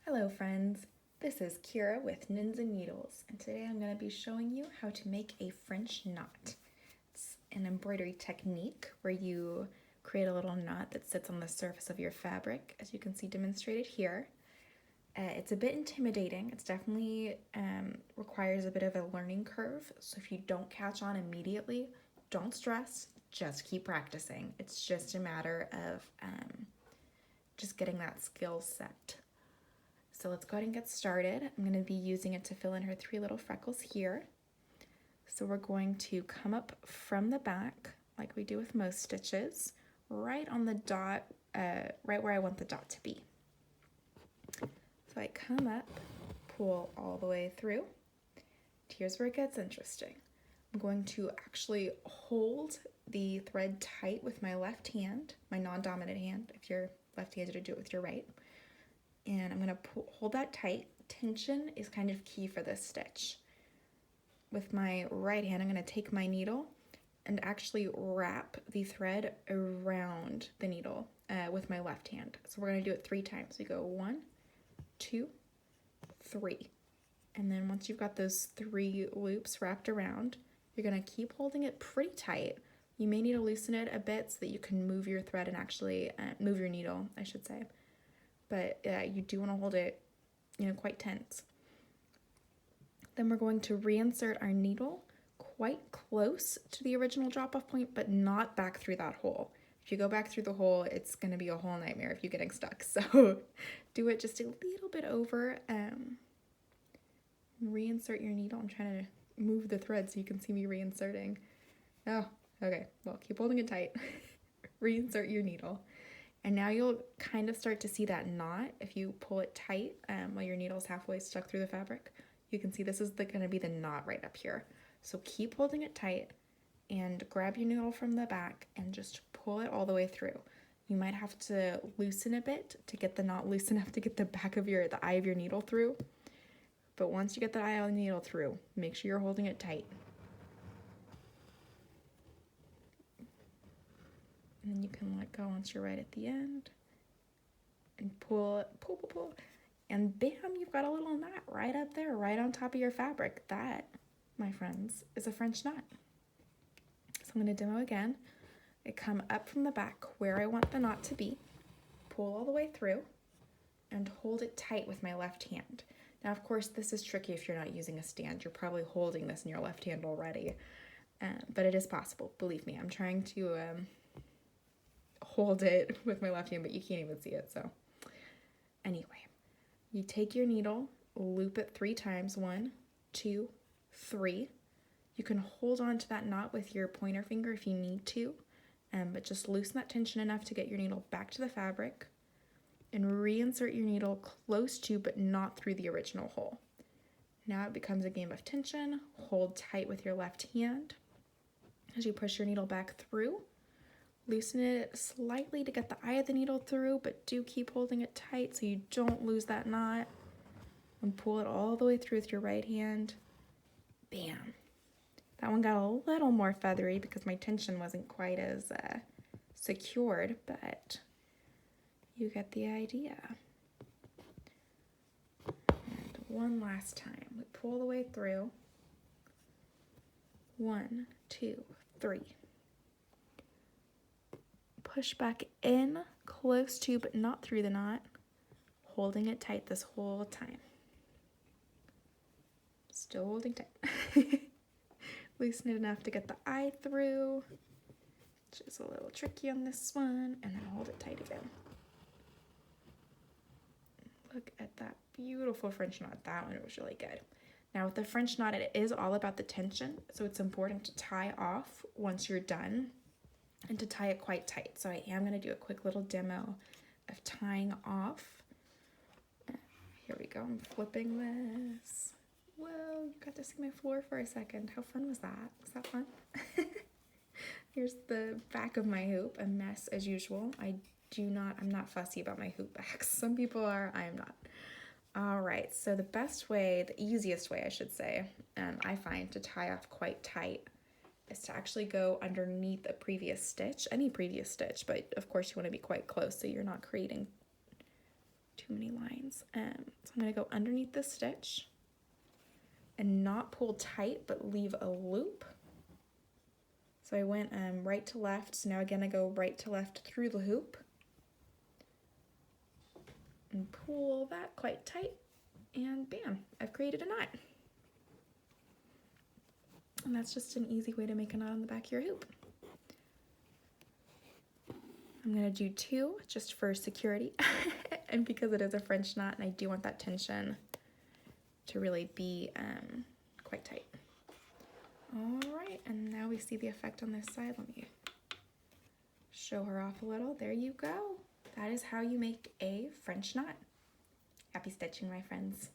Hello friends, this is Kira with Knins and Needles, and today I'm going to be showing you how to make a French knot. It's an embroidery technique where you create a little knot that sits on the surface of your fabric, as you can see demonstrated here. It's a bit intimidating. It's definitely requires a bit of a learning curve, so if you don't catch on immediately, don't stress, just keep practicing. It's just a matter of just getting that skill set. So let's go ahead and get started. I'm going to be using it to fill in her 3 little freckles here. So we're going to come up from the back, like we do with most stitches, right on the dot, right where I want the dot to be. So I come up, pull all the way through. Here's where it gets interesting. I'm going to actually hold the thread tight with my left hand, my non-dominant hand. If you're left-handed, do it with your right. And I'm going to hold that tight. Tension is kind of key for this stitch. With my right hand, I'm going to take my needle and actually wrap the thread around the needle with my left hand. So we're going to do it 3 times. We go 1, 2, 3. And then once you've got those 3 loops wrapped around, you're going to keep holding it pretty tight. You may need to loosen it a bit so that you can move your thread and actually move your needle, I should say. But you do want to hold it, quite tense. Then we're going to reinsert our needle quite close to the original drop-off point, but not back through that hole. If you go back through the hole, it's going to be a whole nightmare if you're getting stuck. So do it just a little bit over. Reinsert your needle. I'm trying to move the thread so you can see me reinserting. Oh, okay. Well, keep holding it tight. Reinsert your needle. And now you'll kind of start to see that knot if you pull it tight while your needle's halfway stuck through the fabric. You can see this is going to be the knot right up here. So keep holding it tight and grab your needle from the back and just pull it all the way through. You might have to loosen a bit to get the knot loose enough to get the eye of your needle through. But once you get the eye of the needle through, make sure you're holding it tight. And then you can let go once you're right at the end. And pull, and bam, you've got a little knot right up there, right on top of your fabric. That, my friends, is a French knot. So I'm going to demo again. I come up from the back where I want the knot to be, pull all the way through, and hold it tight with my left hand. Now, of course, this is tricky if you're not using a stand. You're probably holding this in your left hand already, but it is possible. Believe me, I'm trying to hold it with my left hand, but you can't even see it. So anyway, you take your needle, loop it 3 times, 1, 2, 3. You can hold on to that knot with your pointer finger if you need to, but just loosen that tension enough to get your needle back to the fabric and reinsert your needle close to but not through the original hole. Now it becomes a game of tension. Hold tight with your left hand as you push your needle back through. Loosen it slightly to get the eye of the needle through, but do keep holding it tight so you don't lose that knot. And pull it all the way through with your right hand. Bam. That one got a little more feathery because my tension wasn't quite as secured, but you get the idea. And one last time. We pull the way through. 1, 2, 3. Push back in, close to but not through the knot, holding it tight this whole time. Still holding tight. Loosen it enough to get the eye through, which is a little tricky on this one, and then hold it tight again. Look at that beautiful French knot. That one was really good. Now with the French knot, it is all about the tension, so it's important to tie off once you're done and to tie it quite tight. So I am going to do a quick little demo of tying off. Here we go. I'm flipping this. Whoa, you got to see my floor for a second. How fun was that? Was that fun? Here's the back of my hoop, a mess as usual. I'm not fussy about my hoop backs. Some people are, I am not. All right, so the best way, the easiest way I should say, I find to tie off quite tight is to actually go underneath a previous stitch, any previous stitch, but of course you want to be quite close so you're not creating too too many lines. So I'm going to go underneath the stitch and not pull tight, but leave a loop. So I went right to left, so now again I go right to left through the hoop and pull that quite tight, and bam, I've created a knot. And that's just an easy way to make a knot on the back of your hoop. I'm gonna do 2 just for security and because it is a French knot and I do want that tension to really be quite tight. All right, and now we see the effect on this side. Let me show her off a little. There you go. That is how you make a French knot. Happy stitching, my friends.